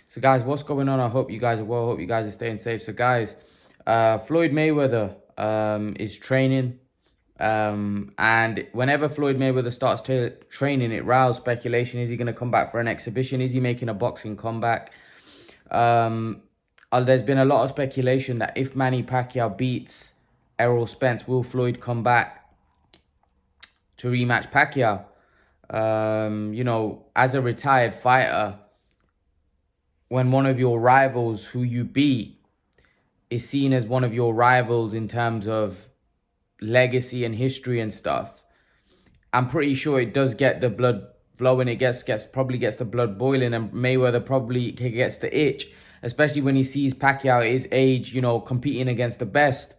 So guys, what's going on? I hope you guys are well. I hope you guys are staying safe. So guys, Floyd Mayweather is training. And whenever Floyd Mayweather starts training, it rouses speculation. Is he going to come back for an exhibition? Is he making a boxing comeback? Um, there's been a lot of speculation that if Manny Pacquiao beats Errol Spence, will Floyd come back to rematch Pacquiao? As a retired fighter, when one of your rivals who you beat is seen as one of your rivals in terms of legacy and history and stuff, I'm pretty sure it does get the blood flowing. It probably gets the blood boiling, and Mayweather probably gets the itch, especially when he sees Pacquiao at his age, competing against the best.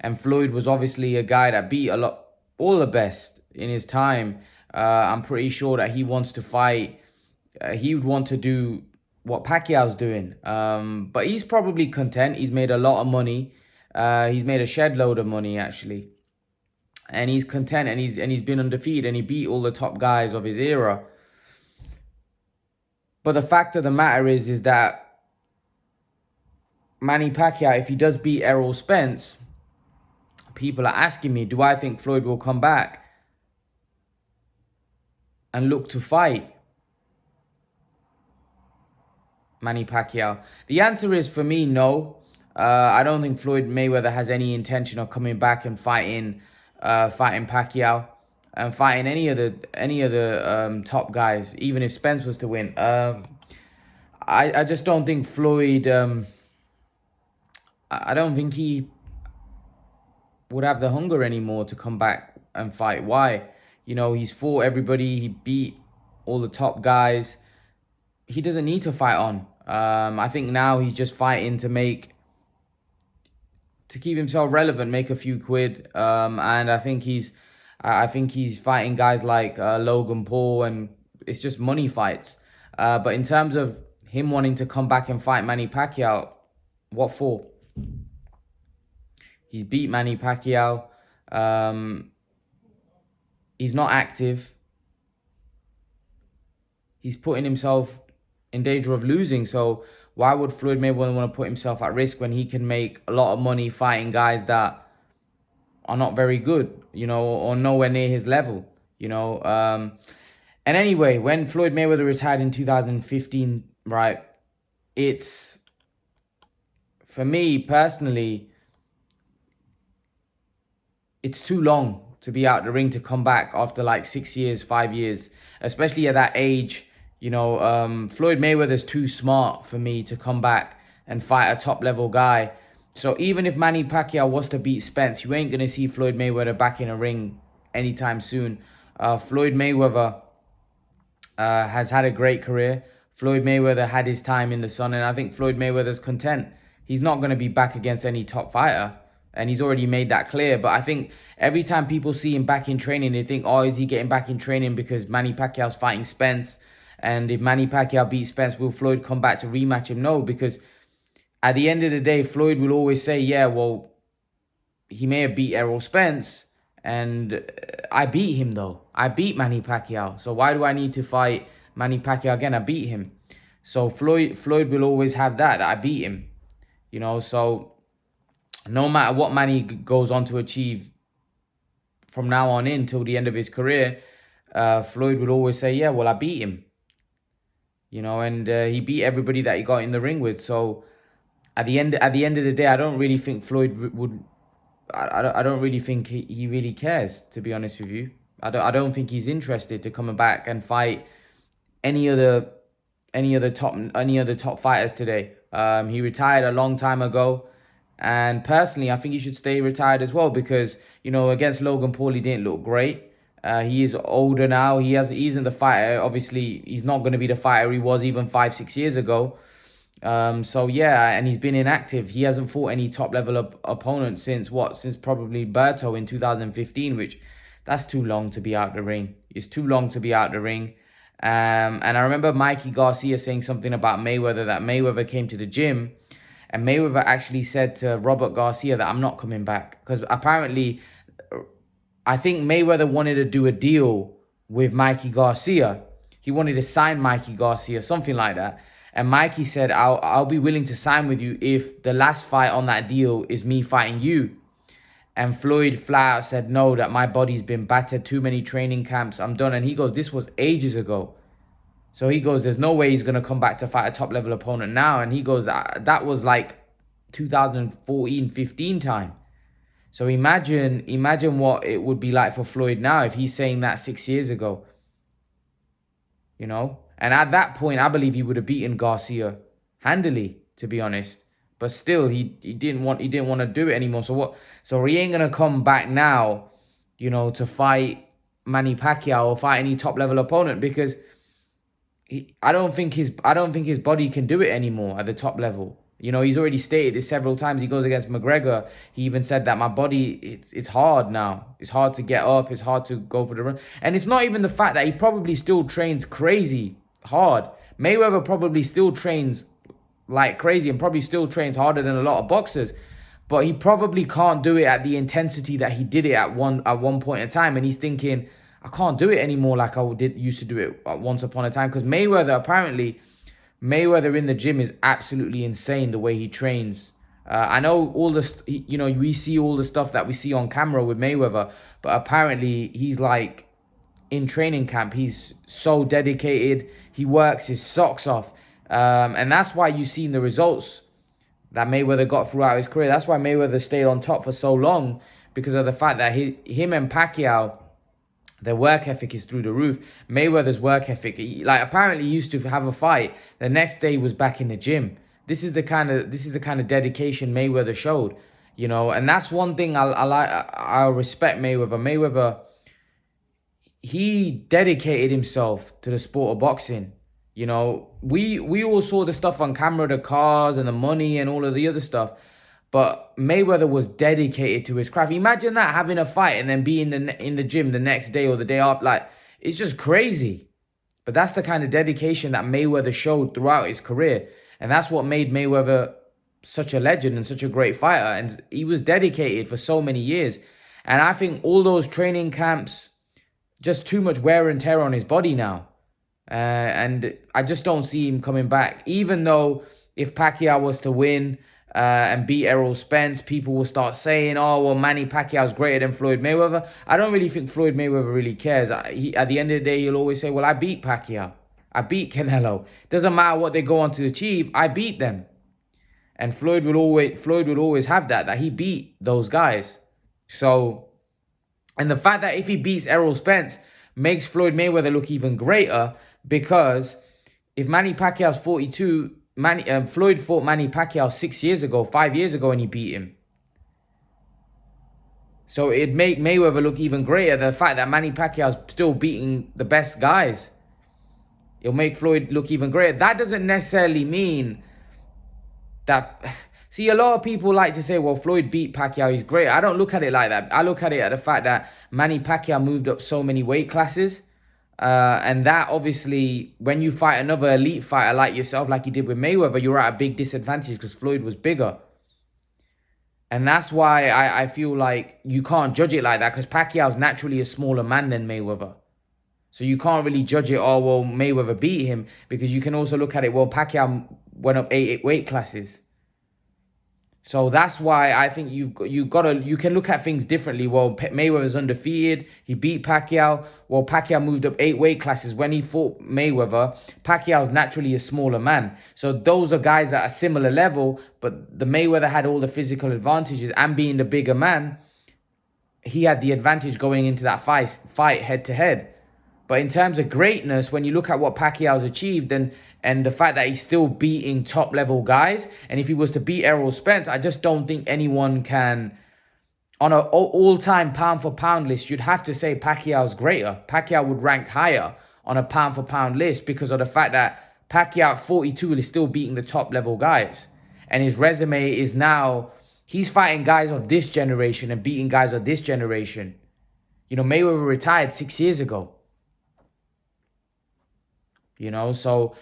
And Floyd was obviously a guy that beat all the best in his time. I'm pretty sure that he wants to fight. He would want to do what Pacquiao's doing. But he's probably content. He's made a lot of money. He's made a shed load of money, actually. And he's content, and he's been undefeated, and he beat all the top guys of his era. But the fact of the matter is that Manny Pacquiao, if he does beat Errol Spence, people are asking me, do I think Floyd will come back and look to fight Manny Pacquiao? The answer is, for me, no. I don't think Floyd Mayweather has any intention of coming back and fighting Pacquiao and fighting any of the top guys, even if Spence was to win. I just don't think Floyd. I don't think he would have the hunger anymore to come back and fight. Why? He's fought everybody. He beat all the top guys. He doesn't need to fight on. I think now he's just fighting to keep himself relevant, make a few quid. And I think he's fighting guys like Logan Paul, and it's just money fights. But in terms of him wanting to come back and fight Manny Pacquiao, what for? He's beat Manny Pacquiao. He's not active. He's putting himself in danger of losing. So why would Floyd Mayweather want to put himself at risk when he can make a lot of money fighting guys that are not very good, or nowhere near his level, And anyway, when Floyd Mayweather retired in 2015, right, for me personally, it's too long to be out the ring to come back after like 6 years, 5 years, especially at that age. Floyd Mayweather's too smart for me to come back and fight a top level guy. So even if Manny Pacquiao was to beat Spence, you ain't going to see Floyd Mayweather back in a ring anytime soon. Floyd Mayweather has had a great career. Floyd Mayweather had his time in the sun, and I think Floyd Mayweather's content. He's not going to be back against any top fighter, and he's already made that clear. But I think every time people see him back in training, they think, oh, is he getting back in training because Manny Pacquiao's fighting Spence? And if Manny Pacquiao beats Spence, will Floyd come back to rematch him? No, because at the end of the day, Floyd will always say, yeah, well, he may have beat Errol Spence, and I beat him, though. I beat Manny Pacquiao. So why do I need to fight Manny Pacquiao again? I beat him. So Floyd will always have that I beat him. So no matter what Manny goes on to achieve from now on in till the end of his career, Floyd will always say, yeah, well, I beat him. And he beat everybody that he got in the ring with. So at the end of the day, I don't really think Floyd would. I don't really think he really cares, to be honest with you. I don't think he's interested to come back and fight any other top fighters today. He retired a long time ago, and personally, I think he should stay retired as well because against Logan Paul he didn't look great. He is older now. He isn't the fighter. Obviously, he's not going to be the fighter he was even 5-6 years ago. So yeah, and he's been inactive. He hasn't fought any top level opponents since probably Berto in 2015, which that's too long to be out the ring. It's too long to be out the ring. And I remember Mikey Garcia saying something about Mayweather, that Mayweather came to the gym and Mayweather actually said to Robert Garcia that I'm not coming back, because apparently I think Mayweather wanted to do a deal with Mikey Garcia. He wanted to sign Mikey Garcia, something like that. And Mikey said, I'll be willing to sign with you if the last fight on that deal is me fighting you. And Floyd flat out said, no, that my body's been battered, too many training camps, I'm done. And he goes, this was ages ago. So he goes, there's no way he's going to come back to fight a top level opponent now. And he goes, that was like 2014, 15 time. So imagine what it would be like for Floyd now if he's saying that 6 years ago, you know? And at that point, I believe he would have beaten Garcia handily, to be honest. But still, he didn't want to do it anymore. So what? So he ain't gonna come back now, you know, to fight Manny Pacquiao or fight any top level opponent because I don't think his body can do it anymore at the top level. You know, he's already stated this several times. He goes against McGregor. He even said that my body, it's hard now. It's hard to get up. It's hard to go for the run. And it's not even the fact that he probably still trains crazy hard. Mayweather probably still trains like crazy and probably still trains harder than a lot of boxers. But he probably can't do it at the intensity that he did it at one point in time. And he's thinking, I can't do it anymore like I used to do it once upon a time. Because Mayweather in the gym is absolutely insane the way he trains. I know all this, you know, we see all the stuff that we see on camera with Mayweather, but apparently he's like in training camp, he's so dedicated. He works his socks off. And that's why you've seen the results that Mayweather got throughout his career. That's why Mayweather stayed on top for so long, because of the fact that him and Pacquiao, their work ethic is through the roof. Mayweather's work ethic, apparently he used to have a fight, the next day he was back in the gym. This is the kind of dedication Mayweather showed, you know, and that's one thing I respect Mayweather. Mayweather, he dedicated himself to the sport of boxing. You know, we all saw the stuff on camera, the cars and the money and all of the other stuff. But Mayweather was dedicated to his craft. Imagine that, having a fight and then being in the gym the next day or the day after. Like, it's just crazy. But that's the kind of dedication that Mayweather showed throughout his career. And that's what made Mayweather such a legend and such a great fighter. And he was dedicated for so many years. And I think all those training camps, just too much wear and tear on his body now. And I just don't see him coming back. Even though if Pacquiao was to win and beat Errol Spence, people will start saying, oh, well, Manny Pacquiao's greater than Floyd Mayweather. I don't really think Floyd Mayweather really cares. At the end of the day, he'll always say, well, I beat Pacquiao. I beat Canelo. Doesn't matter what they go on to achieve, I beat them. And Floyd would always have that he beat those guys. So, and the fact that if he beats Errol Spence makes Floyd Mayweather look even greater, because if Manny Pacquiao's 42, Floyd fought Manny Pacquiao 6 years ago, 5 years ago, and he beat him. So it'd make Mayweather look even greater, the fact that Manny Pacquiao's still beating the best guys. It'll make Floyd look even greater. That doesn't necessarily mean that... See, a lot of people like to say, well, Floyd beat Pacquiao, he's great. I don't look at it like that. I look at it at the fact that Manny Pacquiao moved up so many weight classes. And that obviously, when you fight another elite fighter like yourself, like you did with Mayweather, you're at a big disadvantage because Floyd was bigger. And that's why I feel like you can't judge it like that, because Pacquiao's naturally a smaller man than Mayweather. So you can't really judge it, oh, well, Mayweather beat him, because you can also look at it, well, Pacquiao went up 8 weight classes. So that's why I think you can look at things differently. Well, Mayweather's undefeated. He beat Pacquiao. Well, Pacquiao moved up 8 weight classes. When he fought Mayweather, Pacquiao's naturally a smaller man. So those are guys at a similar level, but the Mayweather had all the physical advantages, and being the bigger man, he had the advantage going into that fight head to head. But in terms of greatness, when you look at what Pacquiao's achieved and the fact that he's still beating top level guys, and if he was to beat Errol Spence, I just don't think anyone can, on an all-time pound for pound list, you'd have to say Pacquiao's greater. Pacquiao would rank higher on a pound for pound list because of the fact that Pacquiao at 42 is still beating the top level guys. And his resume is now, he's fighting guys of this generation and beating guys of this generation. You know, Mayweather retired 6 years ago. You know, so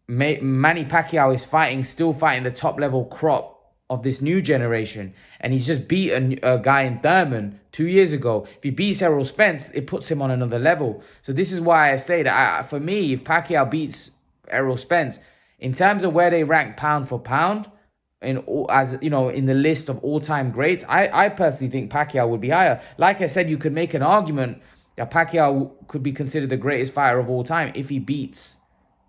Manny Pacquiao is still fighting the top level crop of this new generation. And he's just beaten a guy in Thurman 2 years ago. If he beats Errol Spence, it puts him on another level. So this is why I say that, for me, if Pacquiao beats Errol Spence, In terms of where they rank pound for pound, as you know, in the list of all-time greats, I personally think Pacquiao would be higher. Like I said, you could make an argument that Pacquiao could be considered the greatest fighter of all time if he beats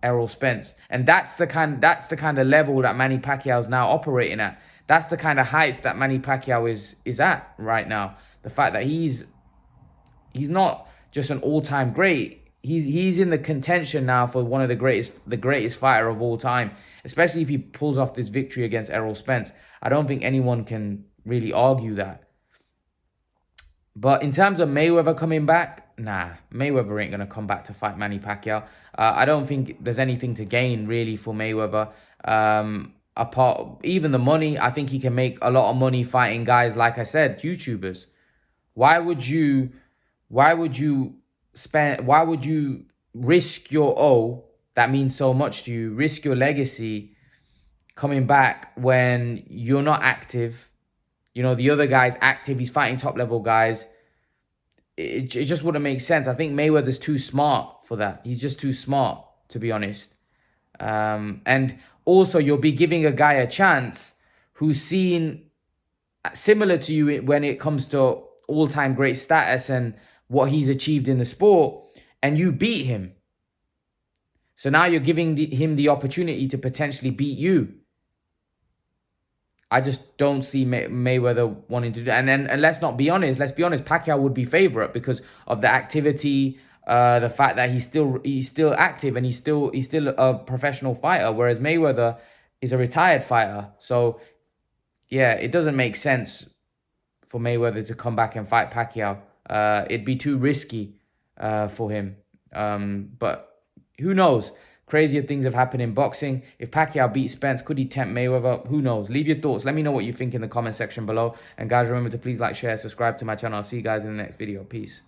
Errol Spence. And that's the kind of level that Manny Pacquiao is now operating at. That's the kind of heights that Manny Pacquiao is at right now. The fact that he's not just an all-time great. He's in the contention now for one of the greatest fighter of all time, especially if he pulls off this victory against Errol Spence. I don't think anyone can really argue that. But in terms of Mayweather coming back, nah, Mayweather ain't gonna come back to fight Manny Pacquiao. I don't think there's anything to gain really for Mayweather. Apart even the money, I think he can make a lot of money fighting guys like I said, YouTubers. Why would you why would you why would you risk your that means so much to you, risk your legacy coming back when you're not active? You know, the other guy's active, he's fighting top level guys. It just wouldn't make sense. I think Mayweather's too smart for that. He's just too smart, to be honest. And also, you'll be giving a guy a chance who's seen similar to you when it comes to all-time great status and what he's achieved in the sport, and you beat him. So now you're giving him the opportunity to potentially beat you. I just don't see Mayweather wanting to do that. And let's be honest, Pacquiao would be favorite because of the activity, the fact that he's still active and he's still a professional fighter, whereas Mayweather is a retired fighter. So yeah, it doesn't make sense for Mayweather to come back and fight Pacquiao. It'd be too risky for him. But who knows? Crazier things have happened in boxing. If Pacquiao beats Spence, could he tempt Mayweather? Who knows? Leave your thoughts. Let me know what you think in the comment section below. And guys, remember to please like, share, subscribe to my channel. I'll see you guys in the next video. Peace.